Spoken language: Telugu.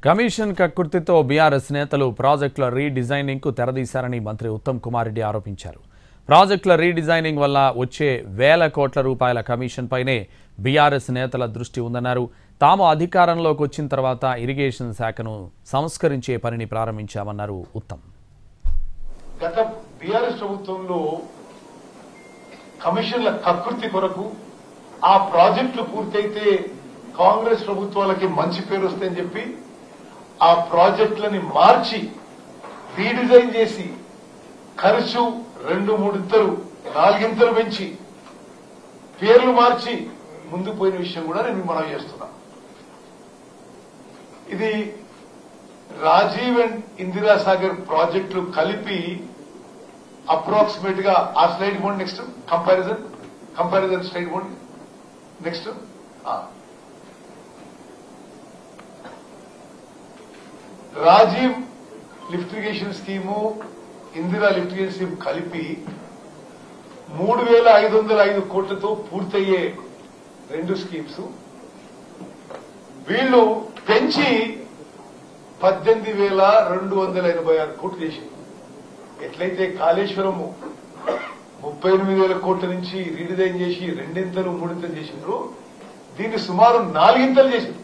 కమిషన్ కక్కుర్తితో బీఆర్ఎస్ నేతలు ప్రాజెక్టుల రీడిజైనింగ్ కు తెరదీశారని మంత్రి ఉత్తమ్ కుమార్ రెడ్డి ఆరోపించారు. ప్రాజెక్టుల రీడిజైనింగ్ వల్ల వచ్చే వేల కోట్ల రూపాయల కమిషన్ పైనే బీఆర్ఎస్ నేతల దృష్టి ఉందన్నారు. తాము అధికారంలోకి వచ్చిన తర్వాత ఇరిగేషన్ శాఖను సంస్కరించే పనిని ప్రారంభించామన్నారు ఉత్తమ్. గత బీఆర్ఎస్ ప్రభుత్వంలో కమిషన్ల కక్కుర్తి కొరకు ఆ ప్రాజెక్టులు పూర్తయితే కాంగ్రెస్ ప్రభుత్వాలకి మంచి పేరు వస్తాయని చెప్పి ఆ ప్రాజెక్టులని మార్చి రీడిజైన్ చేసి ఖర్చు 2-3 4 పెంచి పేర్లు మార్చి ముందుకు పోయిన విషయం కూడా నేను మనవి చేస్తున్నా. ఇది రాజీవ్ అండ్ ఇందిరాసాగర్ ప్రాజెక్టులు కలిపి అప్రాక్సిమేట్ గా ఆ స్లైడ్ పోండి. నెక్స్ట్ కంపారిజన్ స్లైడ్ పోండి. Next Rajiv lift irrigation scheme, Indira lift irrigation scheme కలిపి 3,505 కోట్లతో పూర్తయ్యే 2 స్కీమ్స్ వీళ్లు పెంచి 18,286 కోట్లు చేసింది. ఎట్లయితే కాళేశ్వరము 38,000 కోట్ల నుంచి రీడిజైన్ చేసి 2 3 చేసిండ్రు, దీన్ని సుమారు 4 చేసిండ్రు.